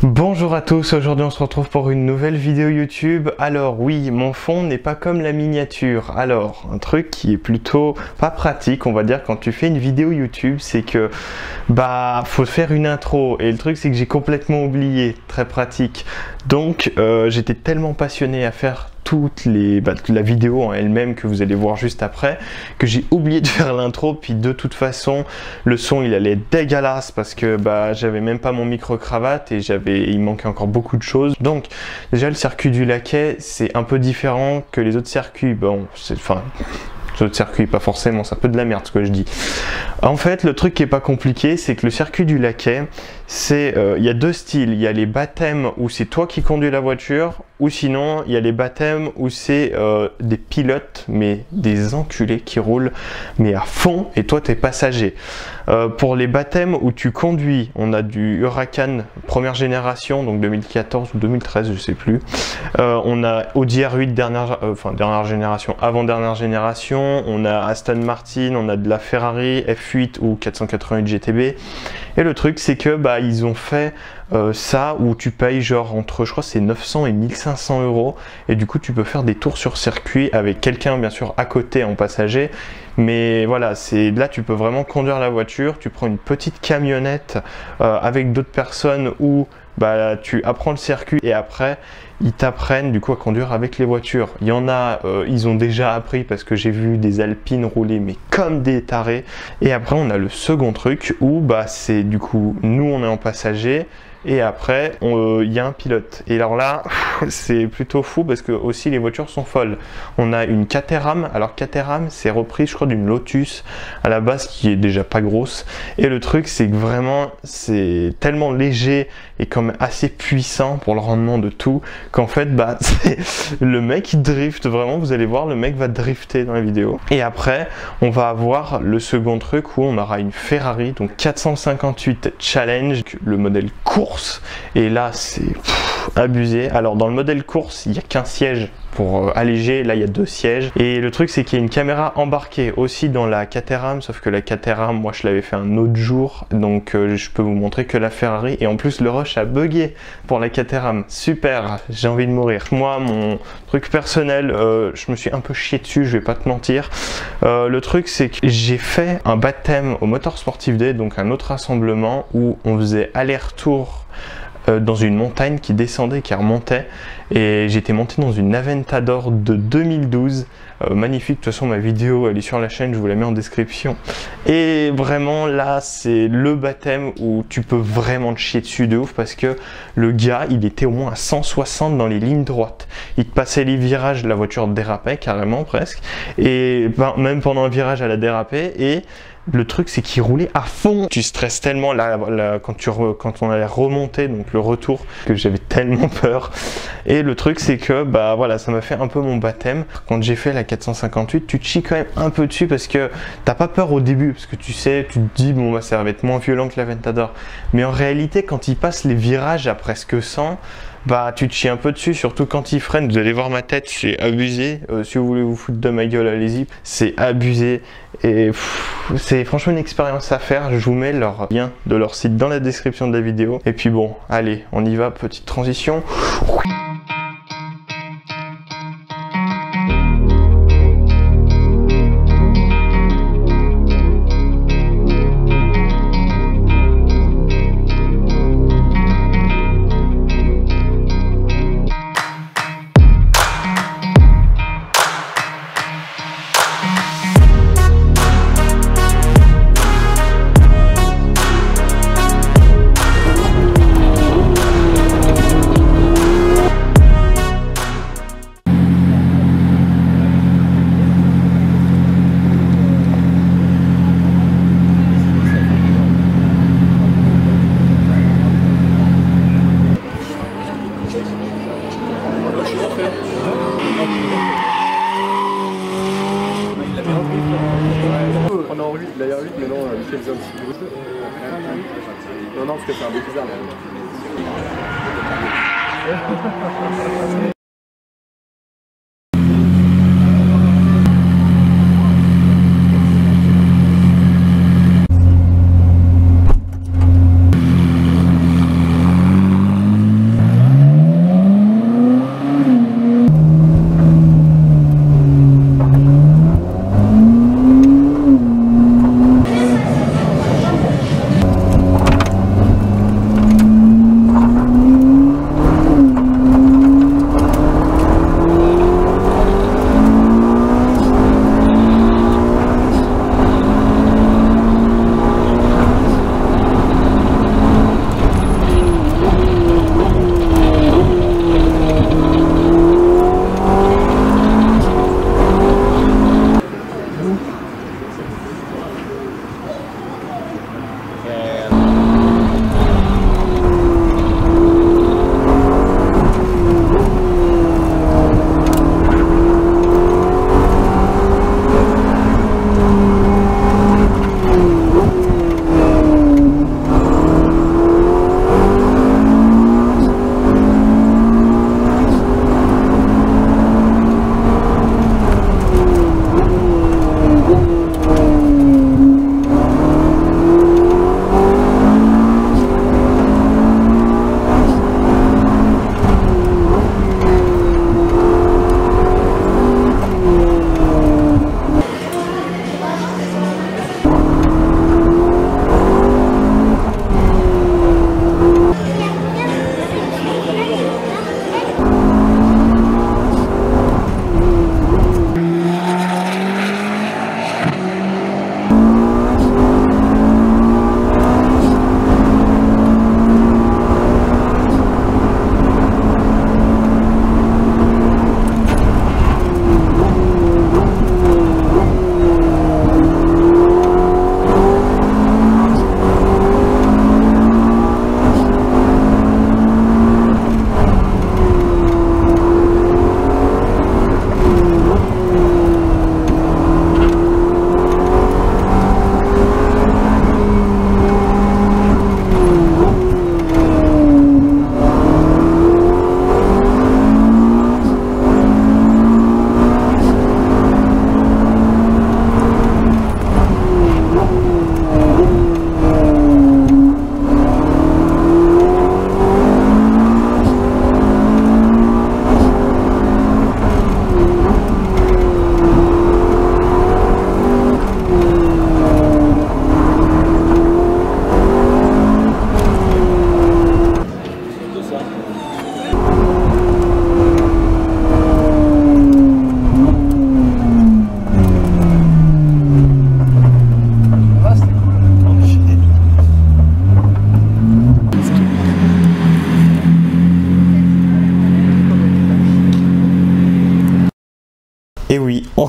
Bonjour à tous, aujourd'hui on se retrouve pour une nouvelle vidéo YouTube. Alors oui, mon fond n'est pas comme la miniature. Alors, un truc qui est plutôt pas pratique, on va dire, quand tu fais une vidéo YouTube, c'est que faut faire une intro. Et le truc c'est que j'ai complètement oublié, très pratique. Donc j'étais tellement passionné à faire la vidéo en elle-même que vous allez voir juste après, que j'ai oublié de faire l'intro. Puis de toute façon le son il allait être dégueulasse parce que j'avais même pas mon micro-cravate et il manquait encore beaucoup de choses. Donc déjà le circuit du laquais c'est un peu différent que les autres circuits. Autres circuits, pas forcément, c'est un peu de la merde ce que je dis. En fait, le truc qui est pas compliqué, c'est que le circuit du laquais, il y a deux styles. Il y a les baptêmes où c'est toi qui conduis la voiture, ou sinon il y a les baptêmes où c'est des pilotes, mais des enculés qui roulent, mais à fond, et toi t'es passager. Pour les baptêmes où tu conduis, on a du Huracan première génération, donc 2014 ou 2013, je sais plus. On a Audi R8 dernière génération, avant-dernière génération. On a Aston Martin, on a de la Ferrari F8 ou 488 GTB. Et le truc c'est que ils ont fait ça où tu payes genre entre, je crois c'est 900 et 1500 euros, et du coup tu peux faire des tours sur circuit avec quelqu'un bien sûr à côté en passager. Mais voilà, là tu peux vraiment conduire la voiture, tu prends une petite camionnette avec d'autres personnes où tu apprends le circuit et après ils t'apprennent du coup à conduire avec les voitures. Il y en a, ils ont déjà appris parce que j'ai vu des Alpines rouler mais comme des tarés. Et après on a le second truc où c'est du coup nous on est en passager et après il y a un pilote. Et alors là c'est plutôt fou parce que aussi les voitures sont folles. On a une Caterham, alors Caterham c'est repris je crois d'une Lotus à la base qui est déjà pas grosse, et le truc c'est que vraiment c'est tellement léger et quand même assez puissant pour le rendement de tout qu'en fait le mec il drift vraiment, vous allez voir le mec va drifter dans la vidéo. Et après on va avoir le second truc où on aura une Ferrari, donc 458 Challenge, le modèle course, et là c'est abusé. Alors dans le modèle course il n'y a qu'un siège pour alléger, là il y a deux sièges, et le truc c'est qu'il y a une caméra embarquée aussi dans la Caterham, sauf que la Caterham moi je l'avais fait un autre jour, donc je peux vous montrer que la Ferrari, et en plus le rush a bugué pour la Caterham, super, j'ai envie de mourir. Moi mon truc personnel, je me suis un peu chié dessus, je vais pas te mentir. Le truc c'est que j'ai fait un baptême au Motor Sportive Day, donc un autre rassemblement où on faisait aller-retour dans une montagne qui descendait, qui remontait, et j'étais monté dans une Aventador de 2012, magnifique. De toute façon ma vidéo elle est sur la chaîne, je vous la mets en description. Et vraiment là c'est le baptême où tu peux vraiment te chier dessus de ouf, parce que le gars il était au moins à 160 dans les lignes droites, il te passait les virages, la voiture dérapait carrément presque, et même pendant un virage elle a dérapé. Et le truc c'est qu'il roulait à fond. Tu stresses tellement quand on allait remonter, donc le retour, que j'avais tellement peur. Et le truc c'est que voilà, ça m'a fait un peu mon baptême. Quand j'ai fait la 458, tu te chies quand même un peu dessus parce que t'as pas peur au début, parce que tu te dis bon ça va être moins violent que l'Aventador. Mais en réalité quand il passe les virages à presque 100, tu te chies un peu dessus, surtout quand il freine. Vous allez voir ma tête, c'est abusé. Si vous voulez vous foutre de ma gueule, allez-y, c'est abusé. Et c'est franchement une expérience à faire. Je vous mets leur lien de leur site dans la description de la vidéo. Et puis bon, allez, on y va, petite transition. On est en 8, d'ailleurs 8, mais non, Michel faisait un petit bruit. Non, parce que c'est un peu bizarre.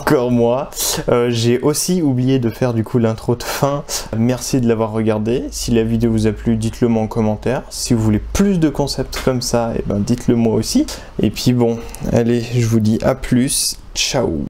encore moi. J'ai aussi oublié de faire du coup l'intro de fin. Merci de l'avoir regardé. Si la vidéo vous a plu, dites-le moi en commentaire. Si vous voulez plus de concepts comme ça, et ben dites-le moi aussi. Et puis bon, allez, je vous dis à plus. Ciao.